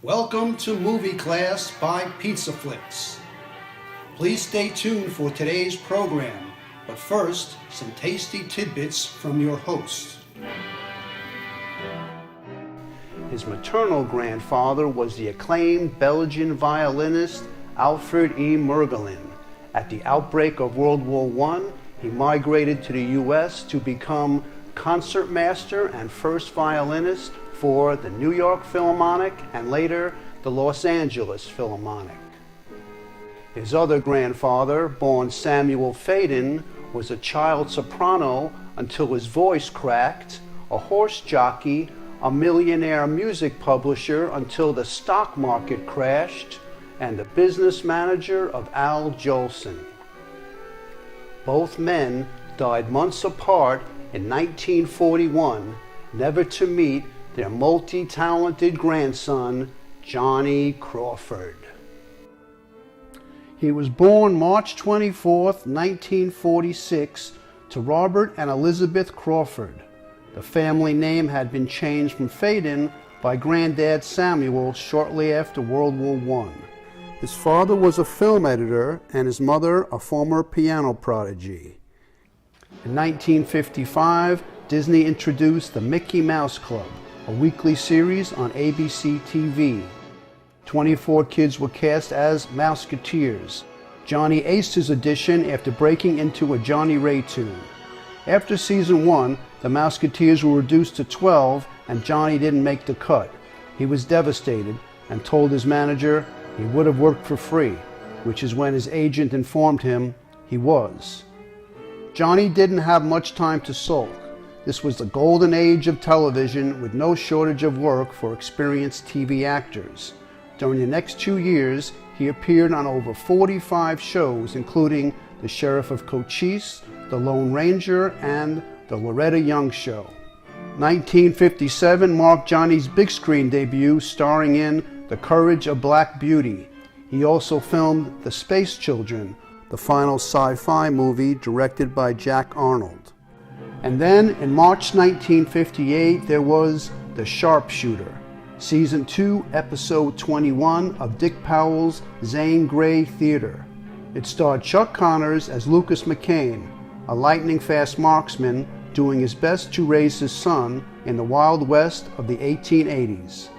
Welcome to Movie Class by Pizza Flicks. Please stay tuned for today's program, but first, some tasty tidbits from your host. His maternal grandfather was the acclaimed Belgian violinist Alfred E. Mergelin. At the outbreak of World War I, he migrated to the U.S. to become concertmaster and first violinist for the New York Philharmonic and later the Los Angeles Philharmonic. His other grandfather, born Samuel Faden, was a child soprano until his voice cracked, a horse jockey, a millionaire music publisher until the stock market crashed, and the business manager of Al Jolson. Both men died months apart in 1941, never to meet their multi-talented grandson, Johnny Crawford. He was born March 24, 1946, to Robert and Elizabeth Crawford. The family name had been changed from Faden by Granddad Samuel shortly after World War I. His father was a film editor and his mother a former piano prodigy. In 1955, Disney introduced the Mickey Mouse Club, a weekly series on ABC TV. 24 kids were cast as Mouseketeers. Johnny aced his audition after breaking into a Johnny Ray tune. After season 1, the Mouseketeers were reduced to 12 and Johnny didn't make the cut. He was devastated and told his manager he would have worked for free, which is when his agent informed him he was. Johnny didn't have much time to sulk. This was the golden age of television with no shortage of work for experienced TV actors. During the next 2 years, he appeared on over 45 shows, including The Sheriff of Cochise, The Lone Ranger, and The Loretta Young Show. 1957 marked Johnny's big screen debut, starring in The Courage of Black Beauty. He also filmed The Space Children, the final sci-fi movie directed by Jack Arnold. And then, in March 1958, there was The Sharpshooter, Season 2, Episode 21 of Dick Powell's Zane Grey Theater. It starred Chuck Connors as Lucas McCain, a lightning-fast marksman doing his best to raise his son in the Wild West of the 1880s.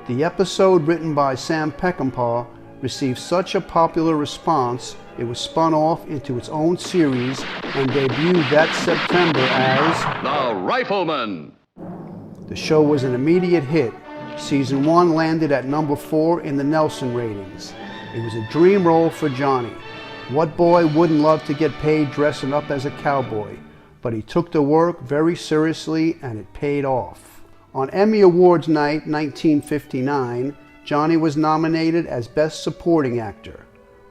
The episode, written by Sam Peckinpah, received such a popular response it was spun off into its own series and debuted that September as The Rifleman. The show was an immediate hit. Season 1 landed at number 4 in the Nelson ratings. It was a dream role for Johnny. What boy wouldn't love to get paid dressing up as a cowboy? But he took the work very seriously and it paid off. On Emmy Awards night 1959, Johnny was nominated as Best Supporting Actor,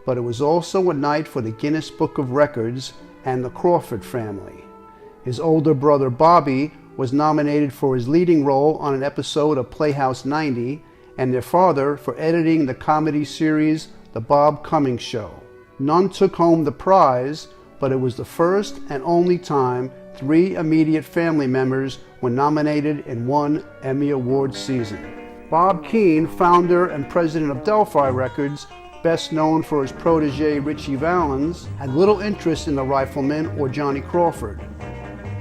but it was also a night for the Guinness Book of Records and the Crawford family. His older brother Bobby was nominated for his leading role on an episode of Playhouse 90, and their father for editing the comedy series The Bob Cummings Show. None took home the prize, but it was the first and only time 3 immediate family members were nominated in one Emmy Award season. Bob Keane, founder and president of Delphi Records, best known for his protege Richie Valens, had little interest in the Rifleman or Johnny Crawford.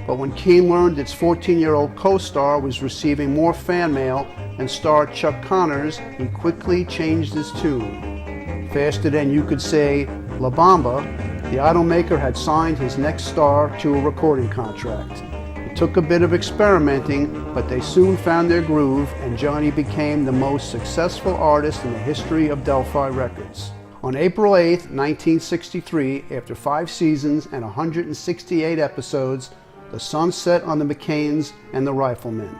But when Keane learned its 14-year-old co-star was receiving more fan mail than star Chuck Connors, he quickly changed his tune. Faster than you could say La Bamba, the automaker had signed his next star to a recording contract. It took a bit of experimenting, but they soon found their groove, and Johnny became the most successful artist in the history of Delphi Records. On April 8, 1963, after 5 seasons and 168 episodes, the sun set on the McCains and the Riflemen.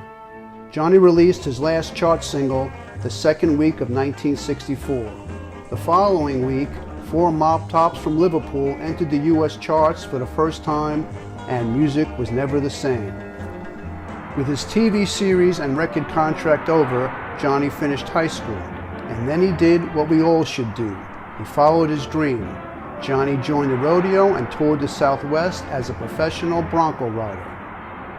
Johnny released his last chart single the second week of 1964. The following week, 4 mop tops from Liverpool entered the U.S. charts for the first time, and music was never the same. With his TV series and record contract over, Johnny finished high school, and then he did what we all should do. He followed his dream. Johnny joined the rodeo and toured the Southwest as a professional bronco rider.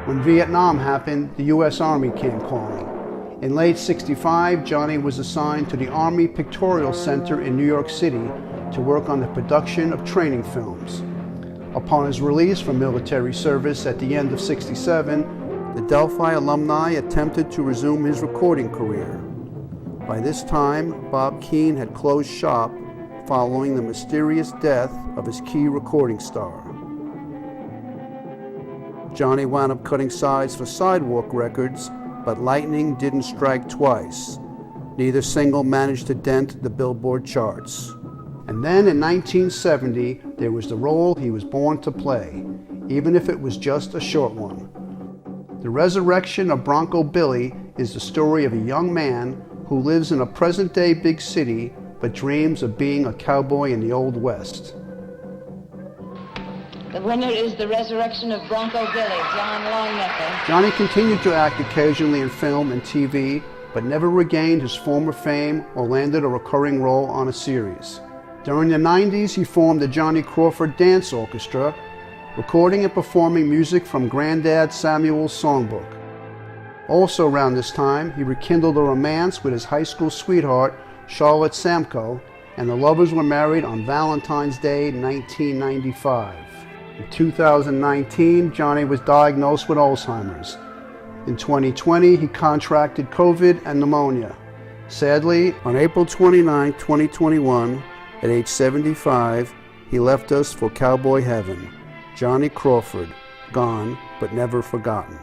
When Vietnam happened, the U.S. Army came calling. In late '65, Johnny was assigned to the Army Pictorial Center in New York City to work on the production of training films. Upon his release from military service at the end of '67, the Delphi alumni attempted to resume his recording career. By this time, Bob Keane had closed shop following the mysterious death of his key recording star. Johnny wound up cutting sides for Sidewalk Records, but lightning didn't strike twice. Neither single managed to dent the Billboard charts. And then in 1970, there was the role he was born to play, even if it was just a short one. The Resurrection of Bronco Billy is the story of a young man who lives in a present-day big city but dreams of being a cowboy in the Old West. The winner is The Resurrection of Bronco Billy, John Longnecker. Johnny continued to act occasionally in film and TV, but never regained his former fame or landed a recurring role on a series. During the 90s, he formed the Johnny Crawford Dance Orchestra, recording and performing music from Granddad Samuel's songbook. Also around this time, he rekindled a romance with his high school sweetheart, Charlotte Samko, and the lovers were married on Valentine's Day 1995. In 2019, Johnny was diagnosed with Alzheimer's. In 2020, he contracted COVID and pneumonia. Sadly, on April 29, 2021, at age 75, he left us for cowboy heaven. Johnny Crawford, gone but never forgotten.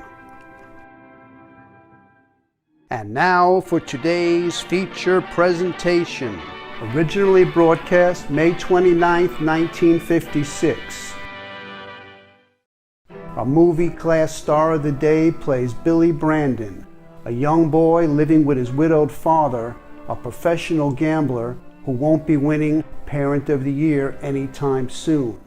And now for today's feature presentation. Originally broadcast May 29, 1956. Our movie class star of the day plays Billy Brandon, a young boy living with his widowed father, a professional gambler who won't be winning Parent of the Year anytime soon.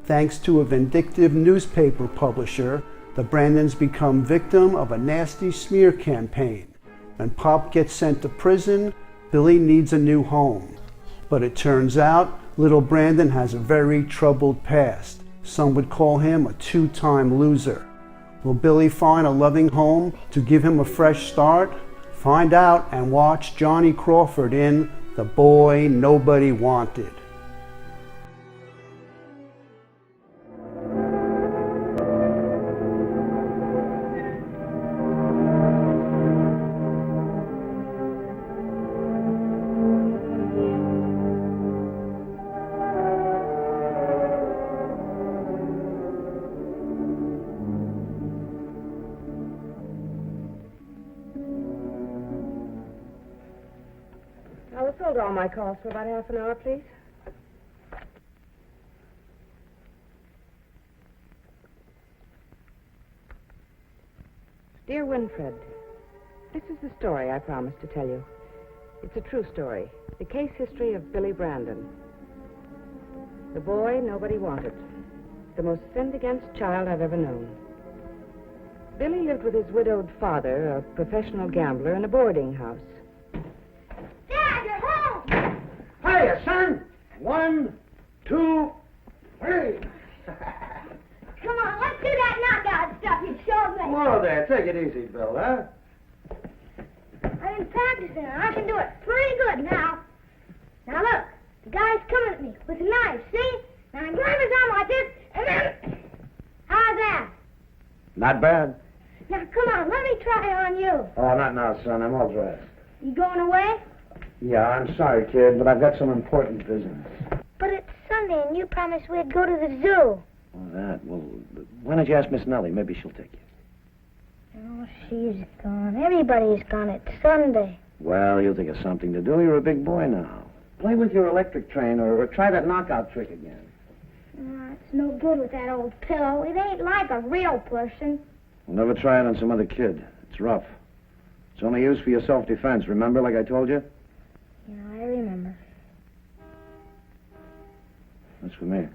Thanks to a vindictive newspaper publisher, the Brandons become victim of a nasty smear campaign. When Pop gets sent to prison, Billy needs a new home. But it turns out, little Brandon has a very troubled past. Some would call him a two-time loser. Will Billy find a loving home to give him a fresh start? Find out and watch Johnny Crawford in The Boy Nobody Wanted. Let's hold all my calls for about half an hour, please. Dear Winfred, this is the story I promised to tell you. It's a true story. The case history of Billy Brandon. The boy nobody wanted. The most sinned against child I've ever known. Billy lived with his widowed father, a professional gambler, in a boarding house. Hiya, son. 1, 2, 3. Come on, let's do that knockout stuff you showed me. Whoa there, take it easy, Bill, huh? I've been practicing and I can do it pretty good now. Now look, the guy's coming at me with a knife, see? Now I grab his arm like this, and then... How's that? Not bad. Now come on, let me try on you. Oh, not now, son. I'm all dressed. You going away? Yeah, I'm sorry, kid, but I've got some important business. But it's Sunday and you promised we'd go to the zoo. Oh, that? Well, why don't you ask Miss Nellie? Maybe she'll take you. Oh, she's gone. Everybody's gone. It's Sunday. Well, you'll think of something to do. You're a big boy now. Play with your electric train or try that knockout trick again. It's no good with that old pillow. It ain't like a real person. We'll never try it on some other kid. It's rough. It's only used for your self-defense. Remember, like I told you? Yeah, I remember. That's for me.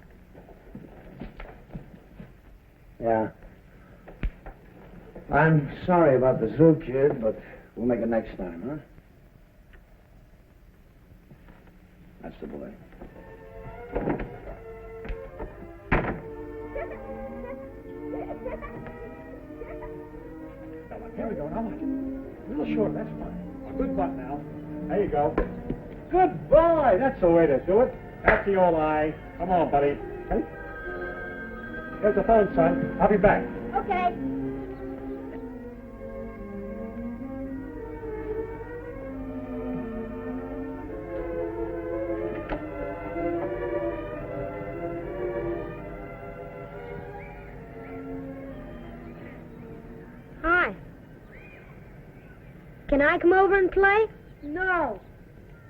Yeah. I'm sorry about the zoo, kid, but we'll make it next time, huh? That's the boy. Here we go, now watch it. A little short, that's fine. Good butt now. There you go. Good boy. That's the way to do it. That's the old eye. Come on, buddy. Hey. Here's the phone, son. I'll be back. Okay. Hi. Can I come over and play? No.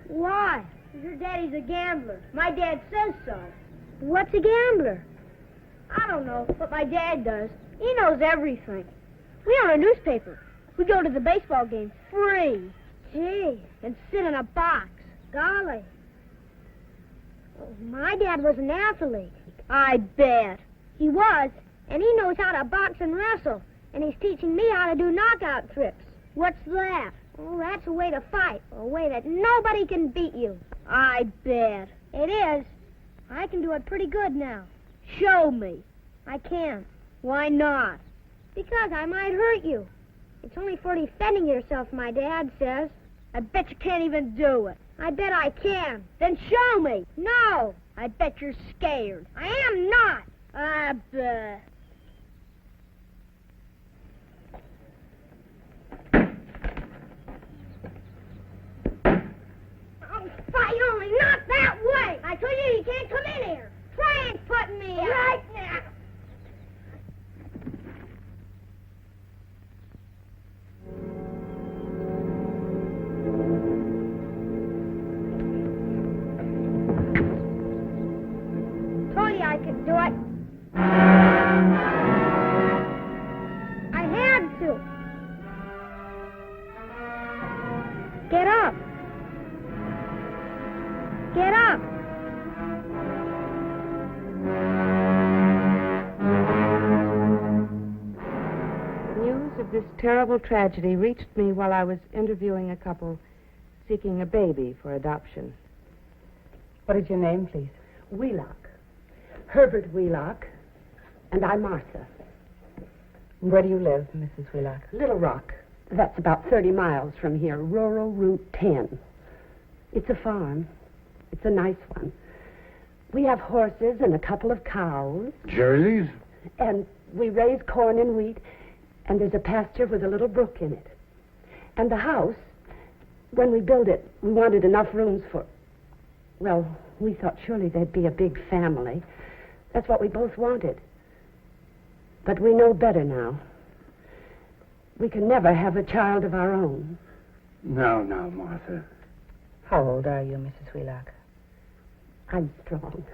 Why? Your daddy's a gambler. My dad says so. What's a gambler? I don't know, but my dad does. He knows everything. We own a newspaper. We go to the baseball games free. Gee, and sit in a box. Golly. Oh, my dad was an athlete. I bet. He was, and he knows how to box and wrestle. And he's teaching me how to do knockout trips. What's that? Oh, that's a way to fight, a way that nobody can beat you. I bet. It is. I can do it pretty good now. Show me. I can't. Why not? Because I might hurt you. It's only for defending yourself, my dad says. I bet you can't even do it. I bet I can. Then show me. No. I bet you're scared. I am not. I bet. Fight only not that way. I told you you can't come in here. Try and put me out. Right now. Told you I could do it. I had to. Get up. Get up! The news of this terrible tragedy reached me while I was interviewing a couple seeking a baby for adoption. What is your name, please? Wheelock. Herbert Wheelock. And I'm Martha. Where do you live, Mrs. Wheelock? Little Rock. That's about 30 miles from here. Rural Route 10. It's a farm. It's a nice one. We have horses and a couple of cows. Jerseys? And we raise corn and wheat. And there's a pasture with a little brook in it. And the house, when we built it, we wanted enough rooms for... Well, we thought surely there'd be a big family. That's what we both wanted. But we know better now. We can never have a child of our own. No, Martha. How old are you, Mrs. Wheelock? I'm strong.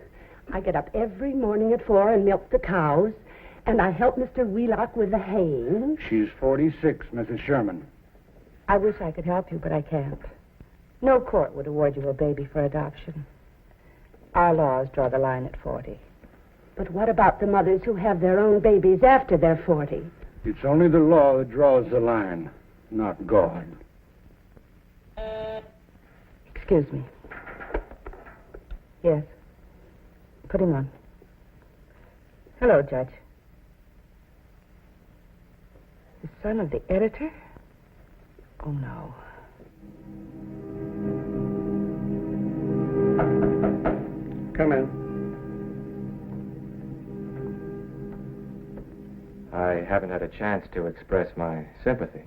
I get up every morning at 4 and milk the cows, and I help Mr. Wheelock with the haying. She's 46, Mrs. Sherman. I wish I could help you, but I can't. No court would award you a baby for adoption. Our laws draw the line at 40. But what about the mothers who have their own babies after they're 40? It's only the law that draws the line, not God. Excuse me. Yes. Put him on. Hello, Judge. The son of the editor? Oh, no. Come in. I haven't had a chance to express my sympathy.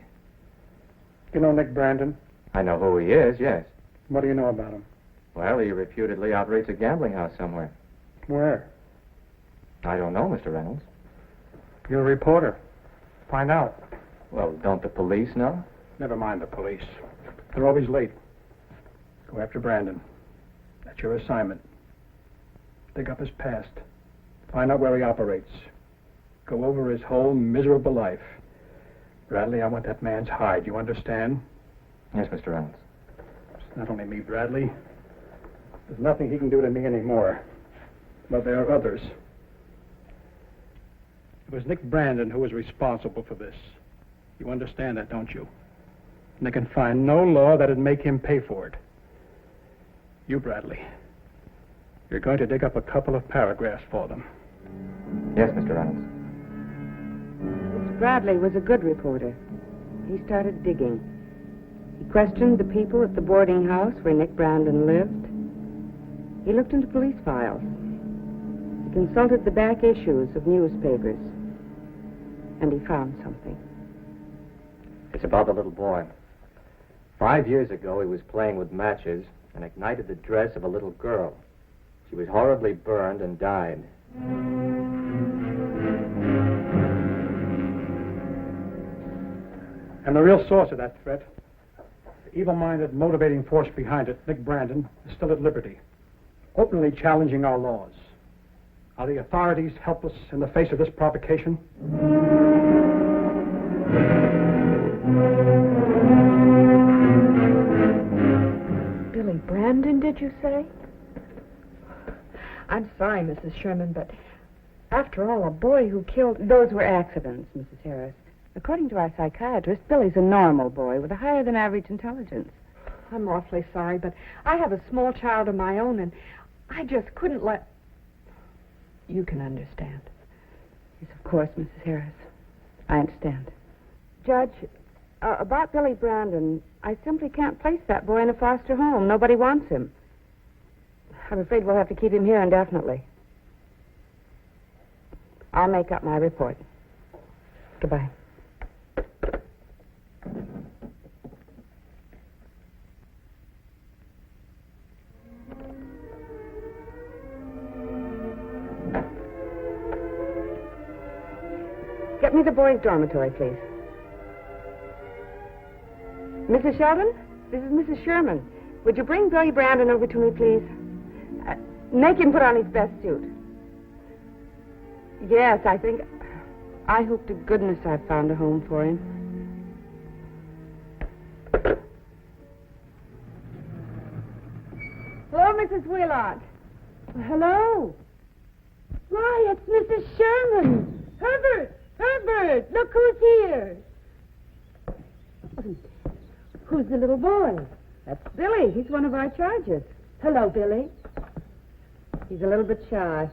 You know Nick Brandon? I know who he is, yes. What do you know about him? Well, he reputedly operates a gambling house somewhere. Where? I don't know, Mr. Reynolds. You're a reporter. Find out. Well, don't the police know? Never mind the police. They're always late. Go after Brandon. That's your assignment. Dig up his past. Find out where he operates. Go over his whole miserable life. Bradley, I want that man's hide. You understand? Yes, Mr. Reynolds. It's not only me, Bradley. There's nothing he can do to me anymore. But there are others. It was Nick Brandon who was responsible for this. You understand that, don't you? And they can find no law that'd make him pay for it. You, Bradley, you're going to dig up a couple of paragraphs for them. Yes, Mr. Reynolds. Bradley was a good reporter. He started digging. He questioned the people at the boarding house where Nick Brandon lived. He looked into police files. He consulted the back issues of newspapers. And he found something. It's about the little boy. 5 years ago, he was playing with matches and ignited the dress of a little girl. She was horribly burned and died. And the real source of that threat, the evil-minded motivating force behind it, Nick Brandon, is still at liberty, openly challenging our laws. Are the authorities helpless in the face of this provocation? Billy Brandon, did you say? I'm sorry, Mrs. Sherman, but after all, a boy who killed... Those were accidents, Mrs. Harris. According to our psychiatrist, Billy's a normal boy with a higher-than-average intelligence. I'm awfully sorry, but I have a small child of my own, and I just couldn't let... You can understand. Yes, of course, Mrs. Harris. I understand. Judge, about Billy Brandon, I simply can't place that boy in a foster home. Nobody wants him. I'm afraid we'll have to keep him here indefinitely. I'll make up my report. Goodbye. Get me the boys' dormitory, please. Mrs. Sheldon? This is Mrs. Sherman. Would you bring Billy Brandon over to me, please? Make him put on his best suit. Yes, I hope to goodness I've found a home for him. Hello, Mrs. Wheelock. Hello. Why, it's Mrs. Sherman. Herbert, look who's here. Who's the little boy? That's Billy. He's one of our charges. Hello, Billy. He's a little bit shy.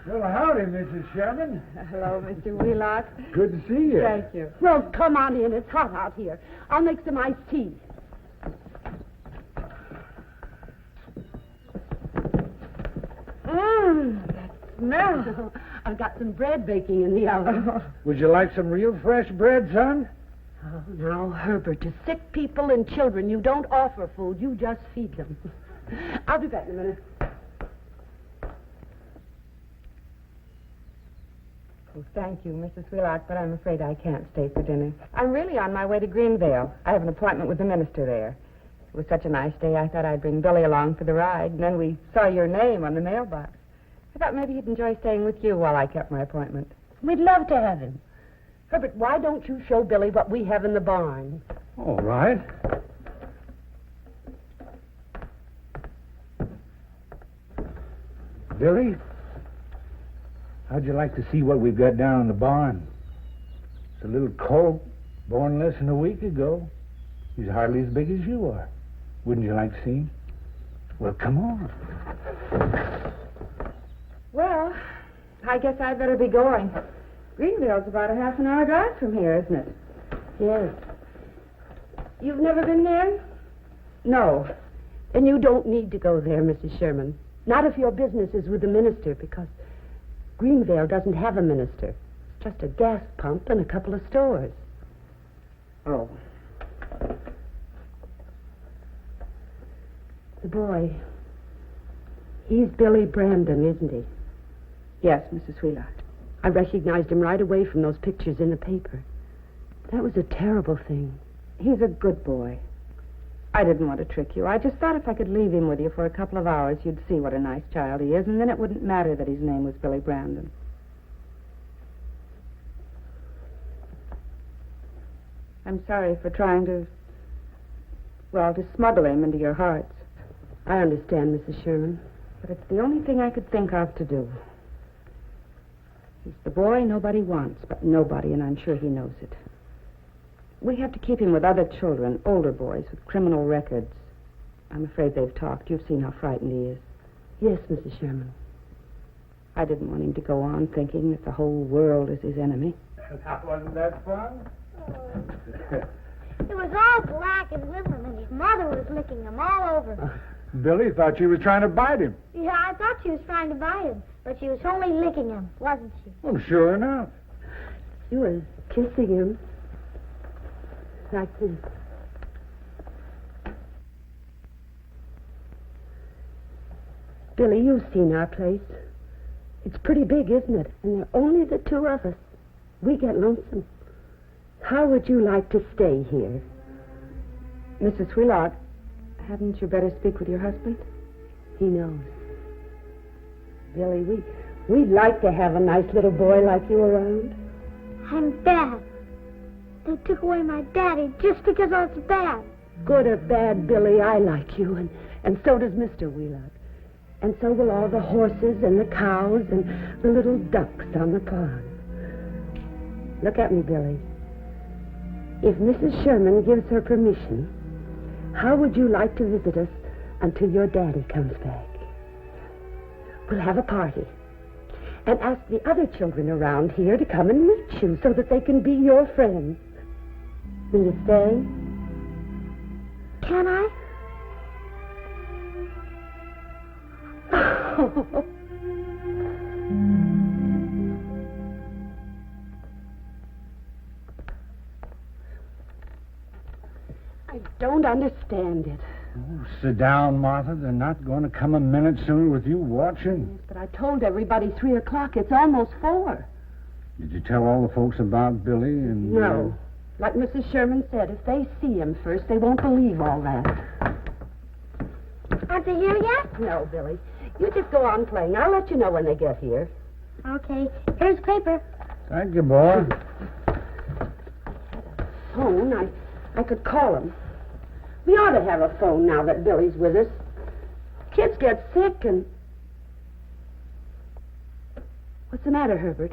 Well, howdy, Mrs. Sherman. Hello, Mr. Wheelock. Good to see you. Thank you. Well, come on in. It's hot out here. I'll make some iced tea. That smell. I've got some bread baking in the oven. Would you like some real fresh bread, son? Oh, now, Herbert, to sick people and children, you don't offer food. You just feed them. I'll be back in a minute. Oh, thank you, Mrs. Wheelock, but I'm afraid I can't stay for dinner. I'm really on my way to Greenvale. I have an appointment with the minister there. It was such a nice day, I thought I'd bring Billy along for the ride, and then we saw your name on the mailbox. I thought maybe he'd enjoy staying with you while I kept my appointment. We'd love to have him. Herbert, why don't you show Billy what we have in the barn? All right. Billy, how'd you like to see what we've got down in the barn? It's a little colt, born less than a week ago. He's hardly as big as you are. Wouldn't you like to see him? Well, come on. Well, I guess I'd better be going. Greenville's about a half an hour drive from here, isn't it? Yes. You've never been there? No. And you don't need to go there, Mrs. Sherman. Not if your business is with the minister, because Greenvale doesn't have a minister. It's just a gas pump and a couple of stores. Oh. The boy, he's Billy Brandon, isn't he? Yes, Mrs. Wheelock. I recognized him right away from those pictures in the paper. That was a terrible thing. He's a good boy. I didn't want to trick you. I just thought if I could leave him with you for a couple of hours, you'd see what a nice child he is, and then it wouldn't matter that his name was Billy Brandon. I'm sorry for trying to smuggle him into your hearts. I understand, Mrs. Sherman. But it's the only thing I could think of to do. He's the boy nobody wants, but nobody, and I'm sure he knows it. We have to keep him with other children, older boys with criminal records. I'm afraid they've talked. You've seen how frightened he is. Yes, Mrs. Sherman. I didn't want him to go on thinking that the whole world is his enemy. Now, wasn't that fun? It was all black and little, and his mother was licking him all over. Billy thought she was trying to bite him. Yeah, I thought she was trying to bite him, but she was only licking him, wasn't she? Well, sure enough. She was kissing him. Like this. Billy, you've seen our place. It's pretty big, isn't it? And there are only the two of us. We get lonesome. How would you like to stay here? Mrs. Wheelock, hadn't you better speak with your husband? He knows. Billy, we'd like to have a nice little boy like you around. I'm bad. They took away my daddy just because I was bad. Good or bad, Billy, I like you, and so does Mr. Wheelock. And so will all the horses and the cows and the little ducks on the pond. Look at me, Billy. If Mrs. Sherman gives her permission, how would you like to visit us until your daddy comes back? We'll have a party and ask the other children around here to come and meet you so that they can be your friends. Will you stay? Can I? I don't understand it. Oh, sit down, Martha. They're not going to come a minute sooner with you watching. Yes, but I told everybody 3 o'clock. It's almost 4. Did you tell all the folks about Billy and... No. Like Mrs. Sherman said, if they see him first, they won't believe all that. Aren't they here yet? No, Billy. You just go on playing. I'll let you know when they get here. Okay. Here's paper. Thank you, boy. Phone? I could call him. We ought to have a phone now that Billy's with us. Kids get sick and... What's the matter, Herbert?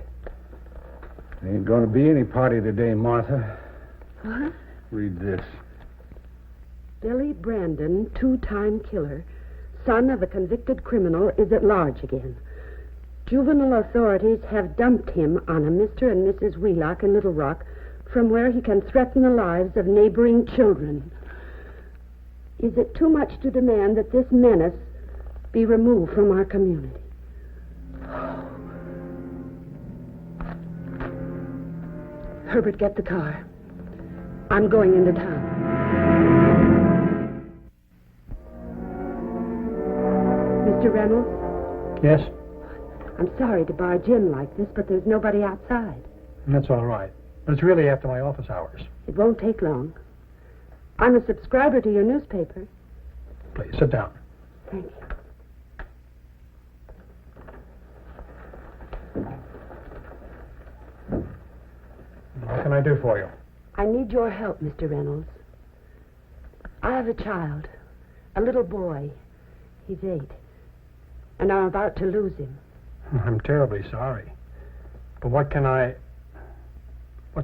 There ain't going to be any party today, Martha. What? Read this. Billy Brandon, 2-time killer, son of a convicted criminal, is at large again. Juvenile authorities have dumped him on a Mr. and Mrs. Wheelock in Little Rock, from where he can threaten the lives of neighboring children. Is it too much to demand that this menace be removed from our community? Herbert, get the car. I'm going into town. Mr. Reynolds? Yes? I'm sorry to barge in like this, but there's nobody outside. That's all right. But it's really after my office hours. It won't take long. I'm a subscriber to your newspaper. Please, sit down. Thank you. What can I do for you? I need your help, Mr. Reynolds. I have a child, a little boy. He's 8, and I'm about to lose him. I'm terribly sorry. But what's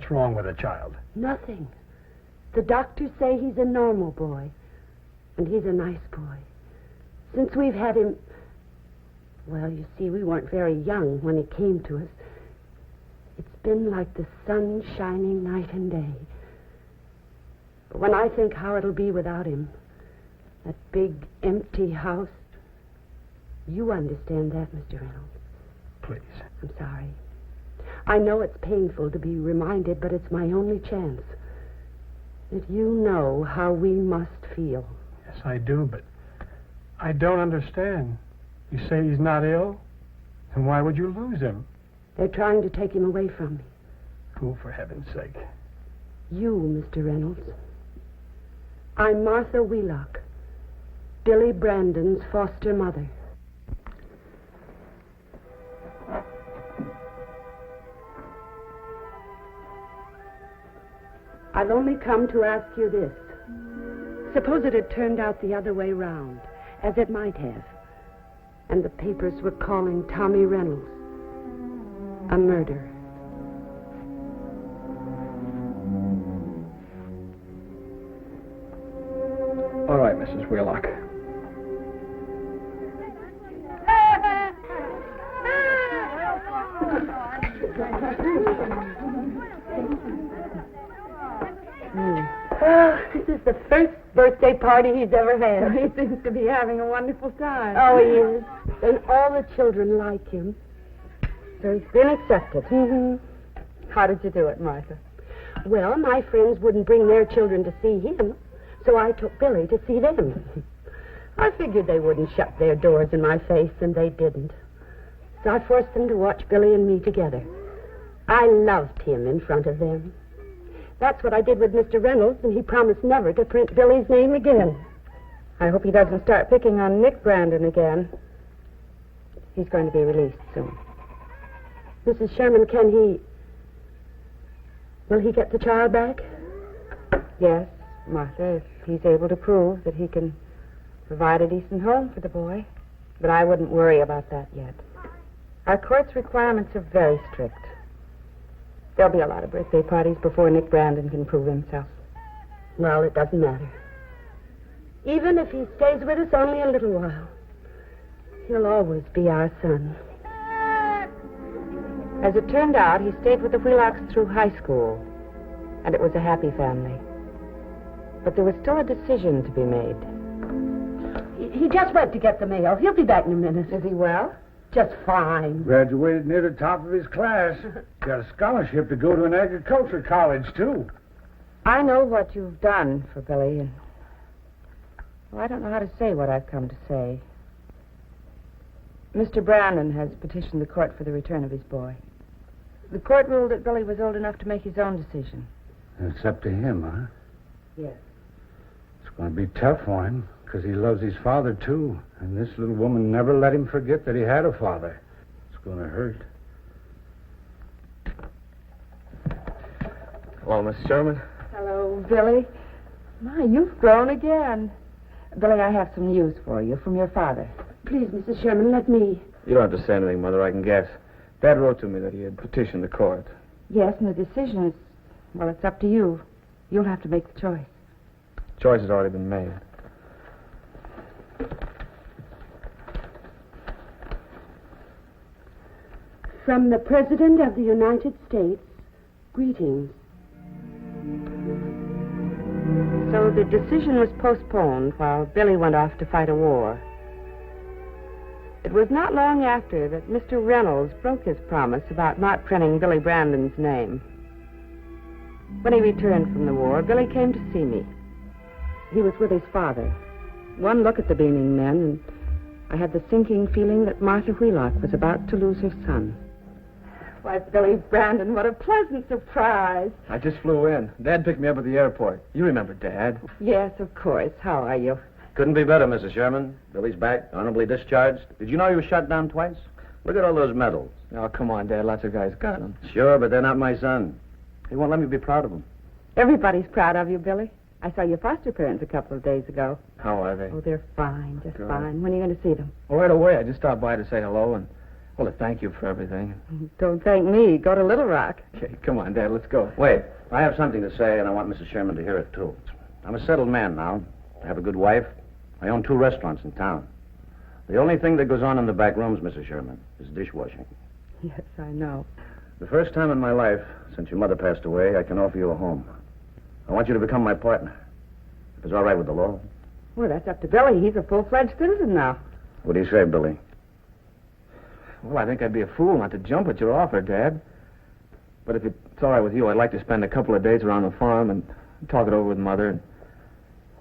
wrong with the child? Nothing. The doctors say he's a normal boy, and he's a nice boy. Since we've had him... Well, you see, we weren't very young when he came to us. It's been like the sun shining night and day. But when I think how it'll be without him, that big, empty house... You understand that, Mr. Reynolds? Please. I'm sorry. I know it's painful to be reminded, but it's my only chance. That you know how we must feel. Yes, I do, but I don't understand. You say he's not ill? Then why would you lose him? They're trying to take him away from me. Who, for heaven's sake? You, Mr. Reynolds. I'm Martha Wheelock, Billy Brandon's foster mother. I've only come to ask you this. Suppose it had turned out the other way round, as it might have, and the papers were calling Tommy Reynolds a murderer. All right, Mrs. Wheelock. Oh, this is the first birthday party he's ever had. He seems to be having a wonderful time. Oh, he is. And all the children like him. So he's been accepted. Mm-hmm. How did you do it, Martha? Well, my friends wouldn't bring their children to see him, so I took Billy to see them. I figured they wouldn't shut their doors in my face, and they didn't. So I forced them to watch Billy and me together. I loved him in front of them. That's what I did with Mr. Reynolds, and he promised never to print Billy's name again. I hope he doesn't start picking on Nick Brandon again. He's going to be released soon. Mrs. Sherman, will he get the child back? Yes, Martha, if he's able to prove that he can provide a decent home for the boy. But I wouldn't worry about that yet. Our court's requirements are very strict. There'll be a lot of birthday parties before Nick Brandon can prove himself. Well, it doesn't matter. Even if he stays with us only a little while, he'll always be our son. As it turned out, he stayed with the Wheelocks through high school, and it was a happy family. But there was still a decision to be made. He just went to get the mail. He'll be back in a minute. Is he well? Just fine. Graduated near the top of his class. Got a scholarship to go to an agriculture college, too. I know what you've done for Billy, and well, I don't know how to say what I've come to say. Mr. Brandon has petitioned the court for the return of his boy. The court ruled that Billy was old enough to make his own decision. It's up to him, huh? Yes. It's going to be tough for him, because he loves his father, too. And this little woman never let him forget that he had a father. It's going to hurt. Hello, Miss Sherman. Hello, Billy. My, you've grown again. Billy, I have some news for you from your father. Please, Mrs. Sherman, let me. You don't have to say anything, Mother. I can guess. Dad wrote to me that he had petitioned the court. Yes, and the decision is, well, it's up to you. You'll have to make the choice. Choice has already been made. From the President of the United States, greetings. So the decision was postponed while Billy went off to fight a war. It was not long after that Mr. Reynolds broke his promise about not printing Billy Brandon's name. When he returned from the war, Billy came to see me. He was with his father. One look at the beaming men, and I had the sinking feeling that Martha Wheelock was about to lose her son. Why, Billy Brandon, what a pleasant surprise. I just flew in. Dad picked me up at the airport. You remember Dad. Yes, of course. How are you? Couldn't be better, Mrs. Sherman. Billy's back, honorably discharged. Did you know he was shot down twice? Look at all those medals. Oh, come on, Dad. Lots of guys got them. Sure, but they're not my son. He won't let me be proud of him. Everybody's proud of you, Billy. I saw your foster parents a couple of days ago. How are they? Oh, they're fine, just Good. fine. When are you going to see them? Well, right away. I just stopped by to say hello and, well, to thank you for everything. Don't thank me. Go to Little Rock. Okay, come on, Dad. Let's go. Wait, I have something to say, and I want Mrs. Sherman to hear it, too. I'm a settled man now. I have a good wife. I own 2 restaurants in town. The only thing that goes on in the back rooms, Mrs. Sherman, is dishwashing. Yes, I know. The first time in my life, since your mother passed away, I can offer you a home. I want you to become my partner. If it's all right with the law. Well, that's up to Billy. He's a full-fledged citizen now. What do you say, Billy? Well, I think I'd be a fool not to jump at your offer, Dad. But if it's all right with you, I'd like to spend a couple of days around the farm and talk it over with Mother. And,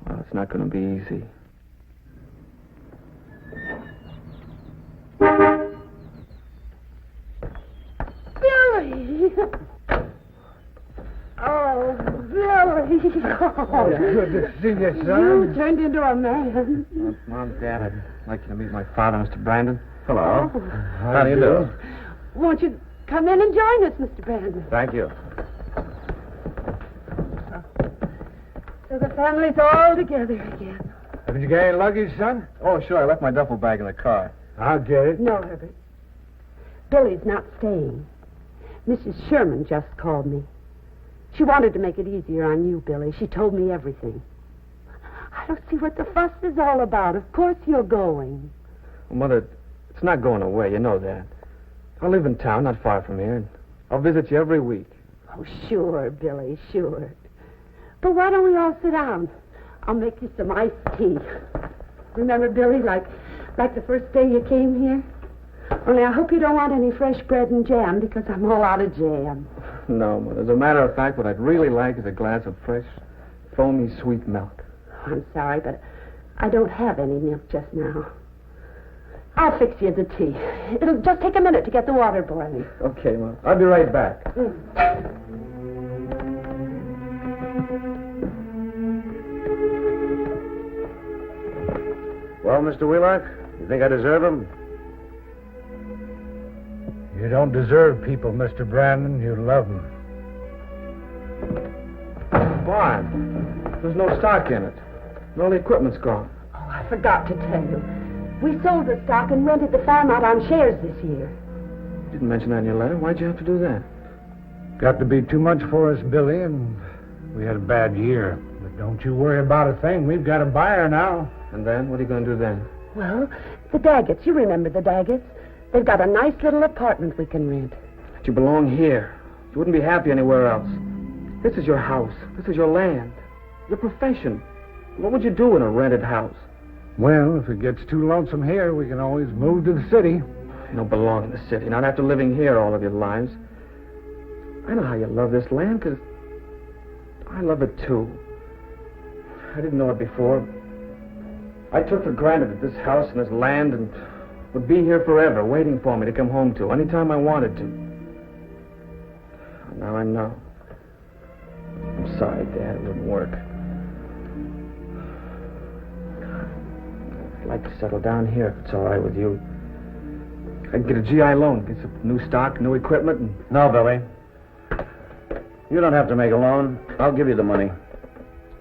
well, it's not going to be easy. Billy! Oh, Billy! Oh, good to see you, You son. turned into a man. Mom, Dad, I'd like you to meet my father, Mr. Brandon. Hello. Oh. How do you do? Won't you come in and join us, Mr. Brandon? Thank you. So the family's all together again. Haven't you got any luggage, son? Oh, sure. I left my duffel bag in the car. I'll get it. No, Herbert. Billy's not staying. Mrs. Sherman just called me. She wanted to make it easier on you, Billy. She told me everything. I don't see what the fuss is all about. Of course you're going. Well, Mother, it's not going away. You know that. I live in town, not far from here. And I'll visit you every week. Oh, sure, Billy, sure. But why don't we all sit down? I'll make you some iced tea. Remember, Billy, like the first day you came here? Only I hope you don't want any fresh bread and jam, because I'm all out of jam. No, but as a matter of fact, what I'd really like is a glass of fresh, foamy, sweet milk. I'm sorry, but I don't have any milk just now. I'll fix you the tea. It'll just take a minute to get the water boiling. Okay, Mom. I'll be right back. Well, Mr. Wheelock, you think I deserve him? You don't deserve people, Mr. Brandon. You love them. Barn. There's no stock in it. And all the equipment's gone. Oh, I forgot to tell you. We sold the stock and rented the farm out on shares this year. You didn't mention that in your letter. Why'd you have to do that? Got to be too much for us, Billy, and we had a bad year. But don't you worry about a thing. We've got a buyer now. And then? What are you going to do then? Well, the Daggetts. You remember the Daggetts? They've got a nice little apartment we can rent. But you belong here. You wouldn't be happy anywhere else. This is your house. This is your land. Your profession. What would you do in a rented house? Well, if it gets too lonesome here, we can always move to the city. You don't belong in the city, not after living here all of your lives. I know how you love this land, because I love it too. I didn't know it before. I took for granted that this house and this land and would be here forever, waiting for me to come home to, anytime I wanted to. Now I know. I'm sorry, Dad, it wouldn't work. I'd like to settle down here if it's all right with you. I'd get a GI loan, get some new stock, new equipment, and... No, Billy. You don't have to make a loan. I'll give you the money.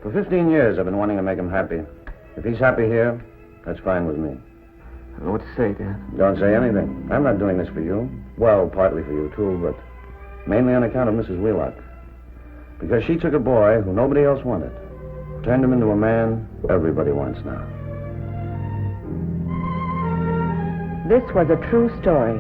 For 15 years, I've been wanting to make him happy. If he's happy here, that's fine with me. I don't know what to say, Dad. Don't say anything. I'm not doing this for you. Well, partly for you, too, but mainly on account of Mrs. Wheelock. Because she took a boy who nobody else wanted, turned him into a man everybody wants now. This was a true story.